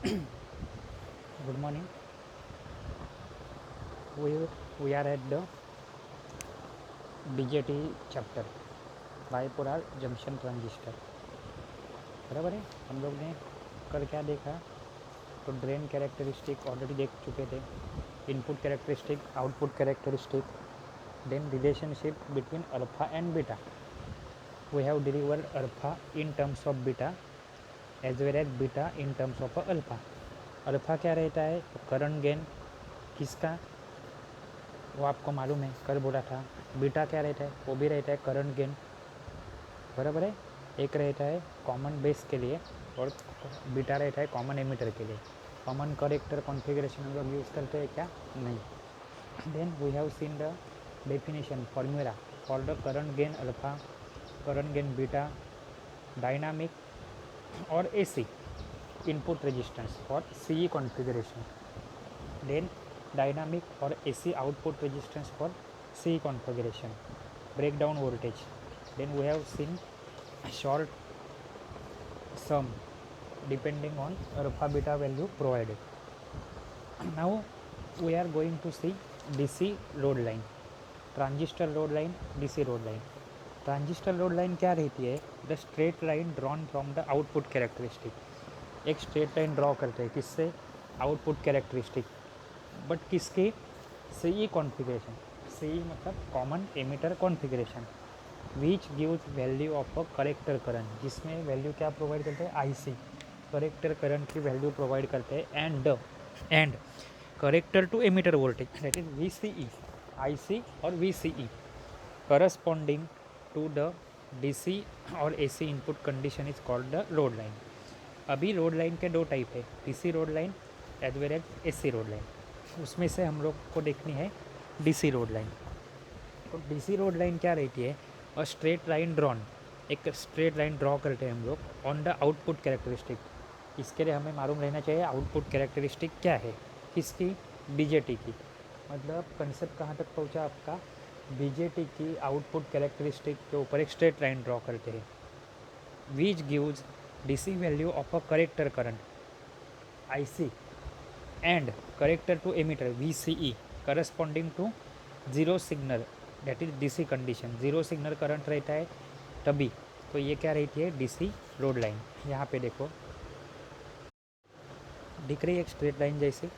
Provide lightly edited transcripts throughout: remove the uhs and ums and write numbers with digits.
Good morning. We are at the BJT chapter, bipolar junction transistor. बराबर है. हम लोग ने कल क्या देखा? तो ड्रेन कैरेक्टरिस्टिक ऑलरेडी देख चुके थे. Input characteristic, output characteristic, then relationship between alpha and beta. We have delivered alpha in terms of beta as well as beta in terms of alpha. Alpha क्या रहता है? तो करंट गेन किसका, वो आपको मालूम है, कल बोला था. बीटा क्या रहता है? वो भी रहता है करंट गेन. बराबर है. एक रहता है कॉमन बेस के लिए और बीटा रहता है कॉमन एमिटर के लिए. कॉमन करेक्टर कॉन्फ़िगरेशन हम लोग यूज़ करते हैं क्या? नहीं. Then we have seen the definition formula for the current gain alpha, current gain beta, dynamic और AC input resistance for CE configuration. Then dynamic or AC output resistance for C configuration, breakdown voltage. Then we have seen short sum depending on alpha beta value provided. Now we are going to see DC load line, transistor load line, DC load line. Transistor load line क्या रहती है? The straight line drawn from the output characteristic. एक straight line draw करते हैं किससे? Output characteristic. But किसके? CE configuration. CE मतलब common emitter configuration. Which gives value of a collector current, जिसमें वैल्यू क्या प्रोवाइड करते हैं? आईसी. करेक्टर करंट की वैल्यू प्रोवाइड करते हैं. And collector to emitter voltage that is VCE. IC और VCE corresponding to the DC और AC input condition is called the load line. अभी लोड लाइन के दो टाइप है, DC load line as well as AC load line. उसमें से हम लोग को देखनी है डीसी लोड लाइन. तो डीसी लोड लाइन क्या रहती है? और स्ट्रेट लाइन ड्रॉन, एक स्ट्रेट लाइन ड्रॉ करते हैं हम लोग ऑन द आउटपुट कैरेक्टरिस्टिक. इसके लिए हमें मालूम रहना चाहिए आउटपुट कैरेक्टरिस्टिक क्या है. किसकी? बीजेटी की. मतलब कंसेप्ट कहाँ तक पहुँचा आपका? बीजेटी की आउटपुट कैरेक्टरिस्टिक के ऊपर एक स्ट्रेट लाइन ड्रॉ करते हैं. Which gives DC value of a collector current IC and corrector to emitter VCE corresponding to zero signal that is DC condition. Zero signal current रहता है तभी. तो ये क्या रहती है? DC load line. यहाँ पे देखो दिख रही है एक स्ट्रेट लाइन जैसे.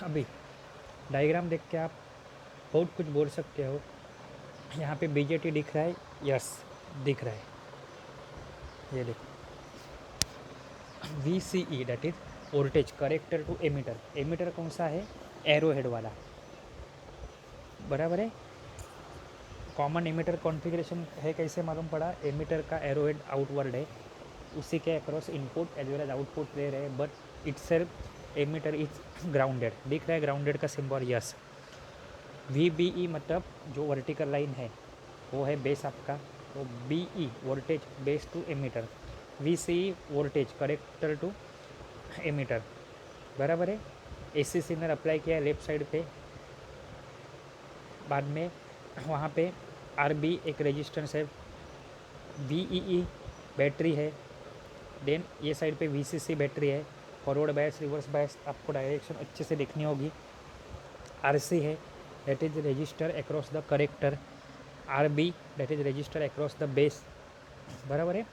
अभी डायग्राम देख के आप बहुत कुछ बोल सकते हो. यहाँ पे बीजेटी दिख रहा है. यस दिख रहा है. ये देखो VCE that is voltage collector to emitter. Emitter कौन सा है? एरो हेड वाला. बराबर है. कॉमन एमिटर कॉन्फ़िगरेशन है. कैसे मालूम पड़ा? एमिटर का एरो हेड आउटवर्ड है, उसी के across input as well as output ले रहे हैं. But its self emitter is grounded. दिख रहा है ग्राउंडेड का सिंबल? यस. VBE मतलब जो वर्टिकल लाइन है वो है बेस आपका. तो BE voltage base to emitter. VCE voltage collector to emitter. बराबर है. AC सिग्नल अप्लाई किया लेफ्ट साइड पे. बाद में वहाँ पे RB एक रेजिस्टेंस है. VEE बैटरी है. देन ये साइड पे VCC बैटरी है. फॉरवर्ड बायस रिवर्स बायस आपको डायरेक्शन अच्छे से देखनी होगी. RC है that is resistor across the collector. RB that is resistor across the base. बराबर है.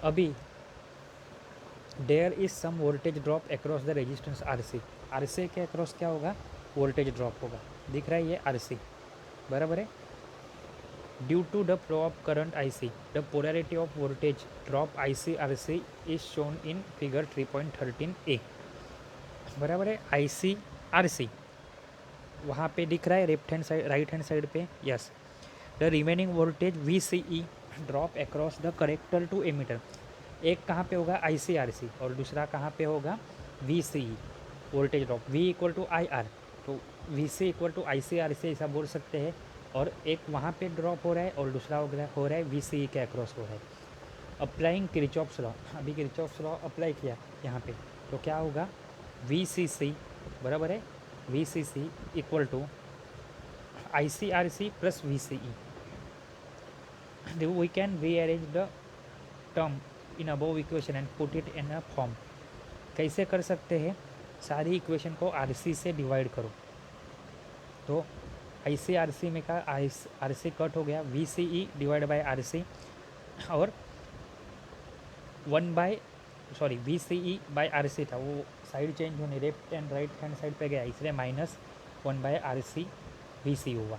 अभी there is some voltage drop across the resistance RC. RC के अक्रॉस क्या होगा? वोल्टेज ड्रॉप होगा. दिख रहा है ये RC. बराबर है. Due to the flow of current IC the polarity of voltage drop IC RC is shown in figure 3.13a. बराबर है. IC RC वहाँ पे दिख रहा है left hand side right hand side पे. Yes. The remaining voltage VCE drop across the collector to emitter. एक कहाँ पे होगा? IC RC और दूसरा कहाँ पे होगा? VCE voltage drop. V equal to IR. तो VC equal to IC RC ऐसा बोल सकते हैं. और एक वहाँ पे ड्रॉप हो रहा है और दूसरा हो रहा है VCE के अक्रॉस हो रहा है. Applying Kirchhoff's law. अभी किरचॉफ्स लॉ अप्लाई किया यहाँ पे तो क्या होगा? VCC बराबर है. VCC equal to IC RC plus VCE. We can rearrange the term in above equation and put it in a form. कैसे कर सकते हैं, सारी इक्वेशन को आर सी से डिवाइड करो। तो आई सी आर सी में का आर सी कट हो गया, V C E divide by R C, और V C E by R C था, वो साइड चेंज होने left and right hand side पे गया, इसलिए -1/RC वी सी हुआ।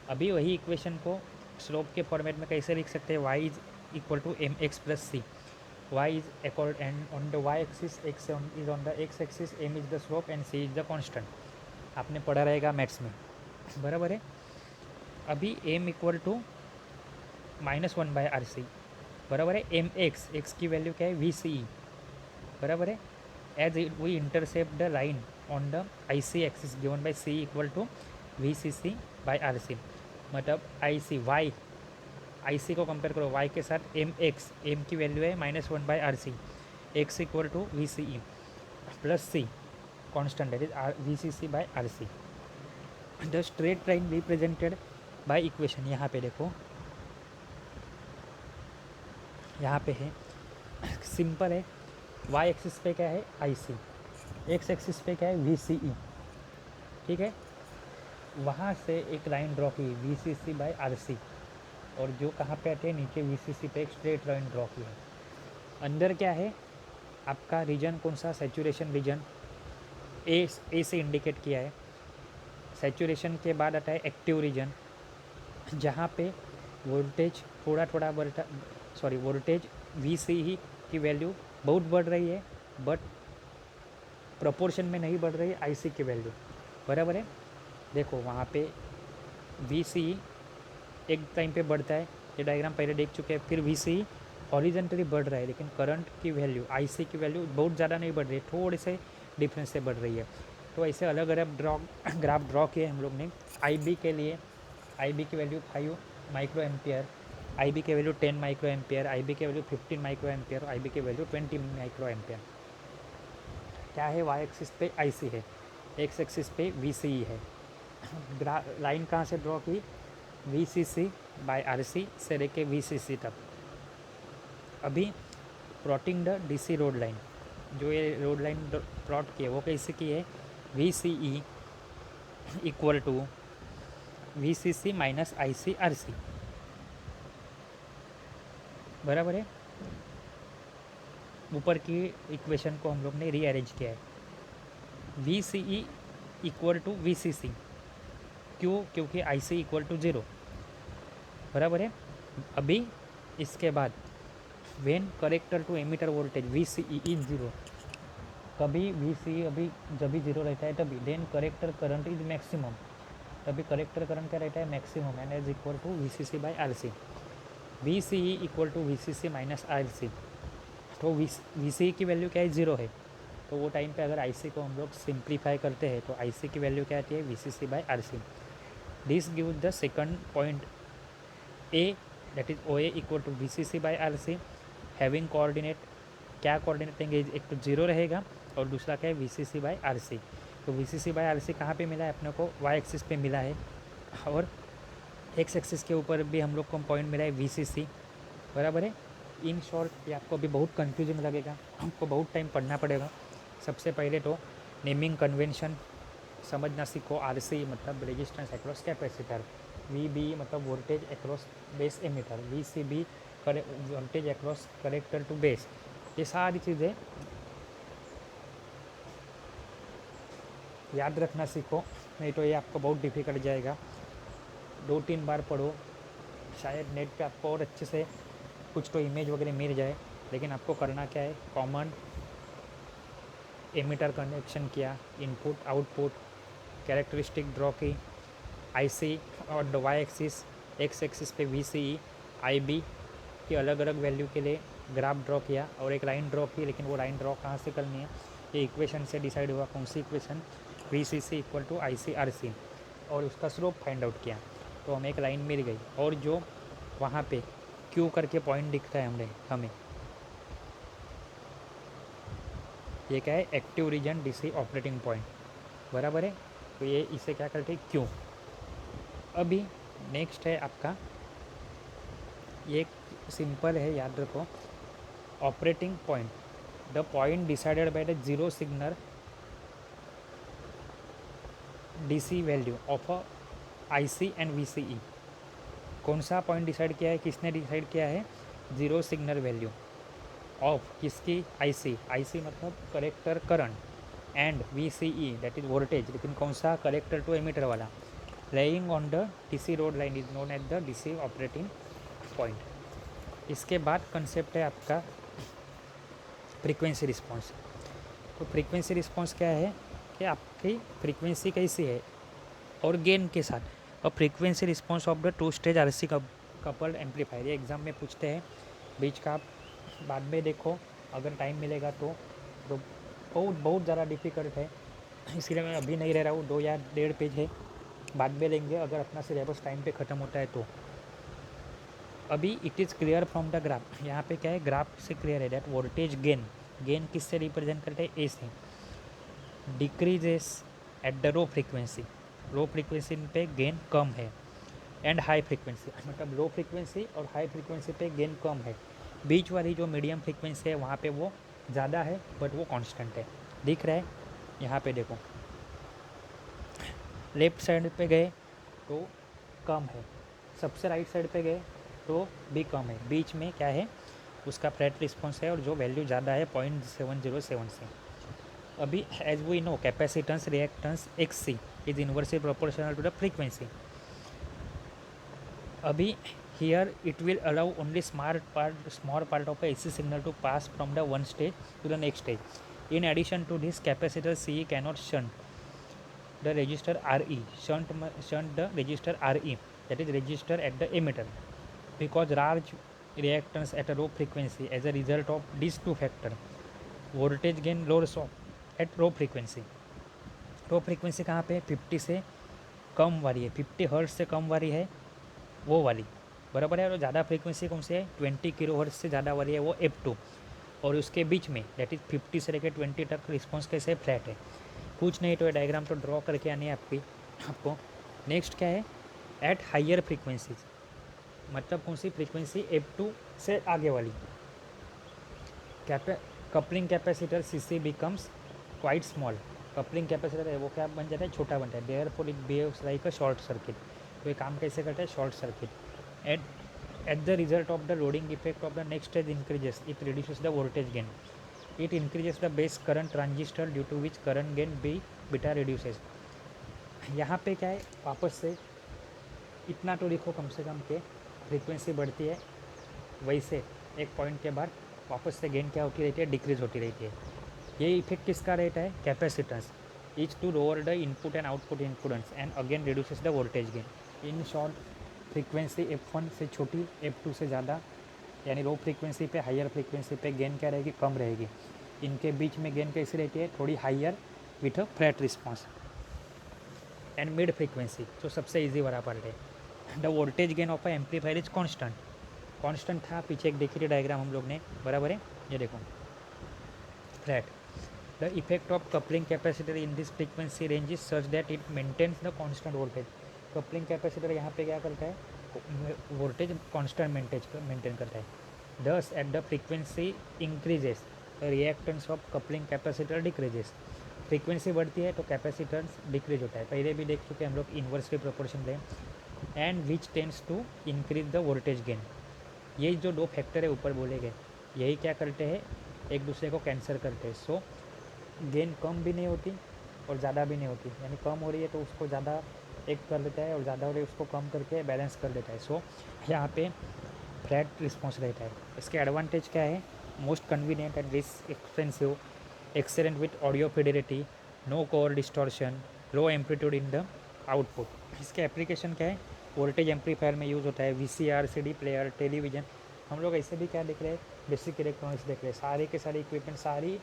अभी वही इक्वेशन को स्लोप के फॉर्मेट में कैसे लिख सकते हैं, y is equal to M X plus C, Y is equal and on the Y axis X is on the X axis, M is the slope and C is the constant. आपने पढ़ा रहेगा maths में, बराबर है। अभी m equal to -1/RC, बराबर है। M x की वैल्यू क्या है, वी सी ई, बराबर है। As we intercept the line on the I C axis given by C equal to V C C by R C, मतलब I सी को compare करो y के साथ, एम की वैल्यू है -1/RC, X equal to V C E plus C constant is V C C by R C. The straight line represented by equation, यहाँ पे देखो, यहाँ पे है, सिंपल है। y एक्सिस पे क्या है, आई सी, एक्स एक्सिस पे क्या है, वी सी ई, ठीक है। वहाँ से एक लाइन ड्रॉ की V C C by R C, और जो कहाँ पे आते हैं, नीचे वी सी सी पे एक स्ट्रेट लाइन ड्रॉ की है। अंदर क्या है आपका रीजन, कौन सा, सैचुरेशन रीजन, ए से इंडिकेट किया है। सैचुरेशन के बाद आता है एक्टिव रीजन, जहाँ पे वोल्टेज थोड़ा बढ़ता, वोल्टेज वी सी ही की वैल्यू बहुत बढ़ रही है, बट प्रोपोर्शन में नहीं बढ़ रही है आई सी की वैल्यू, बराबर है। देखो वहाँ पे वी सी एक टाइम पे बढ़ता है, ये डायग्राम पहले देख चुके हैं। फिर वी सी हॉरिजेंटली बढ़ रहा है, लेकिन करंट की वैल्यू, आई सी की वैल्यू बहुत ज़्यादा नहीं बढ़ रही है, थोड़े से डिफरेंस से बढ़ रही है। तो ऐसे अलग अलग ग्राफ ड्रॉ किए हम लोग ने। आई बी के लिए, आई बी की value 5 micro ampere, I B की value 10 micro ampere, I B की value 15 micro ampere, I B की वैल्यू 20 माइक्रो एम्पियर। क्या है, वाई एक्सिस पे आई सी है, एक्स एक्सिस पे वी सी ई है। लाइन कहाँ से ड्रॉ की, V C C by R C से लेके वी सी सी तक। अभी plotting the D C road line, जो ये रोड लाइन प्लॉट की है वो कैसे की है, V C E equal to V C C minus I C R C, बराबर है। ऊपर की इक्वेशन को हम लोग ने रीअरेंज किया है, V C E equal to V C C, क्यों, क्योंकि आई सी इक्वल टू 0, बराबर है। अभी इसके बाद when collector to emitter voltage V C E is 0, कभी वी सी अभी जब भी 0 रहता है तभी, then collector current is maximum, तभी करेक्टर करंट क्या रहता है, maximum, and is equal to V C C by R C, V C E equal to V C C minus R C. तो वी सी की वैल्यू क्या है, 0 है, तो वो टाइम पे अगर आई सी को हम लोग सिंप्लीफाई करते हैं तो आई सी की वैल्यू क्या आती है, V C C by R C. This give the second point A, that is O A equal to V C C by R C, having coordinate, क्या कोऑर्डिनेट देंगे, एक तो 0 रहेगा और दूसरा क्या है, V C C by R C. तो V C C by R C कहाँ पर मिला है अपने को, वाई एक्सिस पे मिला है, और एक्स एक्सिस के ऊपर भी हम लोग को पॉइंट मिला है वी सी सी, बराबर है। इन शॉर्ट ये आपको अभी बहुत कंफ्यूजिंग लगेगा, आपको बहुत टाइम पढ़ना पड़ेगा। सबसे पहले तो नेमिंग कन्वेंशन समझना सीखो। आर सी मतलब resistance across capacitor, V B मतलब voltage across base emitter, V C B voltage across collector to base, ये सारी चीज़ें याद रखना सीखो, नहीं तो ये आपको बहुत डिफिकल्ट जाएगा। 2-3 बार पढ़ो, शायद नेट पे आपको और अच्छे से कुछ तो इमेज वगैरह मिल जाए, लेकिन आपको करना क्या है, कॉमन एमीटर कनेक्शन किया, इनपुट आउटपुट कैरेक्टरिस्टिक ड्रॉ की, आई सी और वाई एक्सिस, एक्स एक्सिस पे V C E, I B की अलग अलग वैल्यू के लिए ग्राफ ड्रॉ किया, और एक लाइन ड्रॉ की, लेकिन वो लाइन ड्रॉ कहाँ से करनी है, ये इक्वेशन से डिसाइड हुआ, कौन सी equation, V C C equal to I C R C, और उसका स्लोप फाइंड आउट किया, तो हमें एक लाइन मिल गई। और जो वहाँ पे क्यू करके पॉइंट दिखता है हमें ये क्या है, active region DC operating point, बराबर है। तो ये इसे क्या करते हैं, क्यू। अभी नेक्स्ट है आपका, ये सिंपल है, याद रखो, operating point, the point decided by the zero signal DC value of a IC and VCE। कौन सा पॉइंट डिसाइड किया है, किसने डिसाइड किया है? जीरो सिग्नल वैल्यू ऑफ किसकी? IC मतलब collector current and VCE that is voltage, लेकिन कौन सा? कलेक्टर टू एमीटर वाला। Laying on the DC road line is known at the DC operating point. इसके बाद कंसेप्ट है आपका फ्रीक्वेंसी रिस्पॉन्स। तो फ्रीक्वेंसी रिस्पॉन्स क्या है कि आपकी फ्रीक्वेंसी कैसी है और गेन के साथ। और frequency response of the two stage RC coupled amplifier, ये एग्ज़ाम में पूछते हैं। बीच का आप बाद में देखो अगर टाइम मिलेगा तो बहुत बहुत ज़्यादा डिफ़िकल्ट है, इसलिए मैं अभी नहीं ले रहा हूँ। 2 या 1.5 पेज है, बाद में लेंगे अगर अपना सिलेबस टाइम पे ख़त्म होता है तो। अभी it is clear from the graph, यहाँ पे क्या है ग्राफ से क्लियर है दैट वोल्टेज गेन किससे रिप्रेजेंट करते हैं? ए से। Decreases at the low frequency पे गेन कम है, एंड हाई फ्रीक्वेंसी मतलब लो फ्रीक्वेंसी और हाई फ्रीक्वेंसी पे गेन कम है। बीच वाली जो मीडियम फ्रीक्वेंसी है वहाँ पे वो ज़्यादा है बट वो कांस्टेंट है। दिख रहा है यहाँ पे देखो, लेफ्ट साइड पे गए तो कम है, सबसे राइट साइड पे गए तो भी कम है, बीच में क्या है उसका फ्लैट रिस्पॉन्स है और जो वैल्यू ज़्यादा है 0.707 से। अभी as we know capacitance reactance XC is inversely proportional to the frequency. अभी here it will allow only small part of AC signal to pass from the one stage to the next stage. In addition to this capacitor CE cannot shunt the register RE, shunt the register RE, that is register at the emitter, because large reactance at a low frequency as a result of these two factor, voltage gain loss at low frequency। Low frequency कहाँ पे? 50 से कम वाली है, 50 hertz से कम वाली है वो वाली, बराबर है। और ज़्यादा फ्रीक्वेंसी कौन सी है? 20 किलो हर्ट्ज से ज़्यादा वाली है वो F2। और उसके बीच में दैट इज़ 50 से लेकर 20 तक रिस्पॉन्स कैसे? फ्लैट है। कुछ नहीं तो ये डायग्राम तो ड्रॉ करके आनी है आपको। नेक्स्ट क्या है? एट हाइयर फ्रीक्वेंसीज, मतलब कौन सी फ्रीक्वेंसी? F2 से आगे वाली। Coupling capacitor CC becomes quite small. Coupling capacitor है वो क्या बन जाता है? छोटा बनता है। Therefore it behaves like a short circuit. तो ये काम कैसे करता है? Short circuit. At the result of the loading effect of the next stage increases, it reduces the voltage gain. It increases the base current transistor due to which current gain beta reduces. यहाँ पे क्या है? वापस से इतना तो लिखो कम से कम के फ्रीक्वेंसी बढ़ती है, वैसे एक पॉइंट के बाद वापस से गेन क्या होती रहती है? डिक्रीज होती रहती है। ये इफेक्ट किसका रहता है? Capacitance is to lower the input and output impedance and again reduces the voltage gain. In short frequency F1 से छोटी, F2 से ज़्यादा, यानी लो फ्रीक्वेंसी पे हाइयर फ्रीक्वेंसी पे गेन क्या रहेगी? कम रहेगी। इनके बीच में गेन कैसी रहती है? थोड़ी higher with a flat response. And mid frequency जो सबसे इजी वाला पार्ट है, the voltage gain of a amplifier is constant था। पीछे एक देखिए डायग्राम हम लोग ने, बराबर है, ये देखो flat. The effect of coupling capacitor in this frequency range is such that it maintains the constant voltage. Coupling capacitor यहाँ पे क्या करता है? वोल्टेज कॉन्स्टेंट मेंटेन करता है। दस at the frequency increases reactance of coupling capacitor decreases. Frequency बढ़ती है तो कैपेसिटेंस डिक्रीज होता है, पहले भी देख चुके हम लोग, इन्वर्सली प्रोपोर्शन है। And which tends to increase the voltage gain. ये जो दो फैक्टर है ऊपर बोले गए, यही क्या करते हैं? एक दूसरे को कैंसिल करते हैं। सो गेन कम भी नहीं होती और ज़्यादा भी नहीं होती, यानी कम हो रही है तो उसको ज़्यादा एक कर देता है और ज़्यादा हो रही है उसको कम करके बैलेंस कर देता है। सो यहाँ पे फ्लैट रिस्पॉन्स रहता है। इसके एडवांटेज क्या है? Most convenient and less expensive, excellent with audio fidelity, no core distortion, low amplitude in the output. इसके एप्लीकेशन क्या है? वोल्टेज एम्पलीफायर में यूज़ होता है, VCR, CD प्लेयर, टेलीविज़न। हम लोग ऐसे भी क्या देख रहे हैं? बेसिक इलेक्ट्रॉनिक्स देख रहे हैं। सारे के सारे इक्विपमेंट, सारी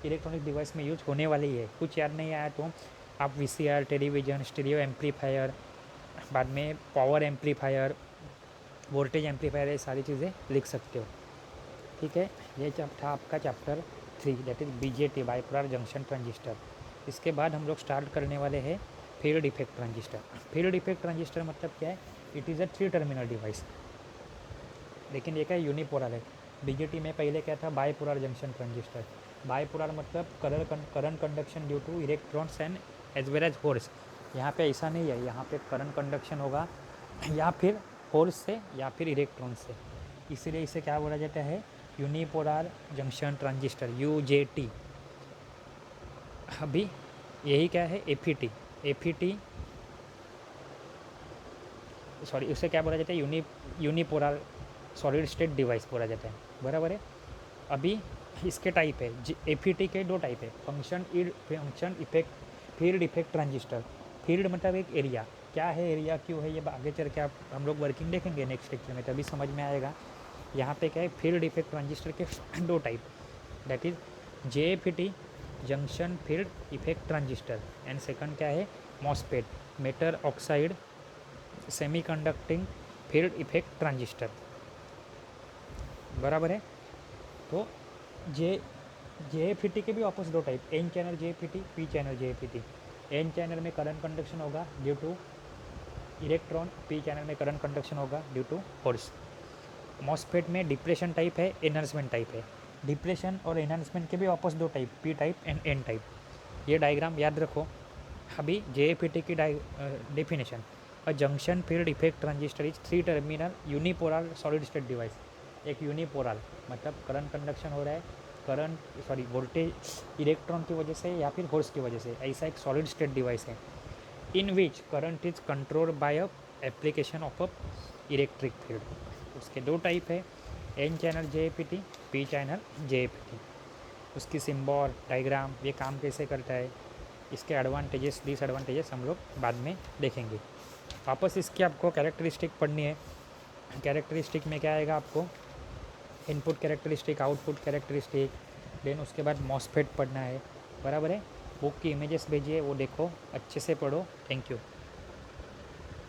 इलेक्ट्रॉनिक डिवाइस में यूज होने वाली है। कुछ याद नहीं आया तो आप VCR, टेलीविज़न, स्टीरियो एम्पलीफायर, बाद में पावर एम्पलीफायर, वोल्टेज एम्पलीफायर, ये सारी चीज़ें लिख सकते हो। ठीक है, ये था आपका chapter 3 that is BJT, bipolar junction transistor. इसके बाद हम लोग स्टार्ट करने वाले हैं field effect transistor. Field effect transistor मतलब क्या है? It is a 3 terminal device, लेकिन ये क्या है? यूनिपोलर है। BJT में पहले क्या था? Bipolar junction transistor. बाइपोलर मतलब current conduction due to electrons and as well as holes. यहाँ पे ऐसा नहीं है, यहाँ पे करंट कंडक्शन होगा या फिर होल्स से या फिर इलेक्ट्रॉन से, इसीलिए इसे क्या बोला जाता है, यूनिपोलर जंक्शन ट्रांजिस्टर, UJT। अभी यही क्या है, एफईटी सॉरी, उसे क्या बोला जाता है, यूनिपोलर सॉलिड स्टेट डिवाइस बोला जाता है, बराबर है। अभी इसके टाइप है, एफईटी के 2 टाइप है, function effect, field effect transistor. Field मतलब एक एरिया, क्या है एरिया, क्यों है, ये आगे चल के आप हम लोग वर्किंग देखेंगे नेक्स्ट लेक्चर में, तभी समझ में आएगा। यहाँ पे क्या है, फील्ड इफेक्ट ट्रांजिस्टर के 2 type, that is JFET, junction field effect transistor, and second क्या है, MOSFET, metal oxide semiconducting field effect transistor, बराबर है। तो JFET के भी वापस 2 type, N channel JFET, P channel JFET। N channel में करंट कंडक्शन होगा due two electron, P channel में करंट कंडक्शन होगा ड्यू टू होल्स। मॉसफेट में डिप्रेशन टाइप है, एनहांसमेंट टाइप है। डिप्रेशन और एनहांसमेंट के भी वापस 2 type, P type and N type. ये डायग्राम याद रखो। अभी JFET की definition, a junction field effect transistor is 3 terminal unipolar solid state device. एक यूनिपोलर मतलब करंट कंडक्शन हो रहा है, वोल्टेज इलेक्ट्रॉन की वजह से या फिर होल्स की वजह से, ऐसा एक सॉलिड स्टेट डिवाइस है, in which current is controlled by a application of a electric field. उसके 2 टाइप है, N channel JFET, P channel JFET। उसकी सिम्बॉल डायग्राम, ये काम कैसे करता है, इसके एडवांटेजेस डिसएडवांटेजेस हम लोग बाद में देखेंगे। वापस इसकी आपको कैरेक्टरिस्टिक पढ़नी है। कैरेक्टरिस्टिक में क्या आएगा आपको, input characteristic, output characteristic, then उसके बाद मॉसफेट पढ़ना है, बराबर है। बुक की इमेजेस भेजिए, वो देखो, अच्छे से पढ़ो। Thank you.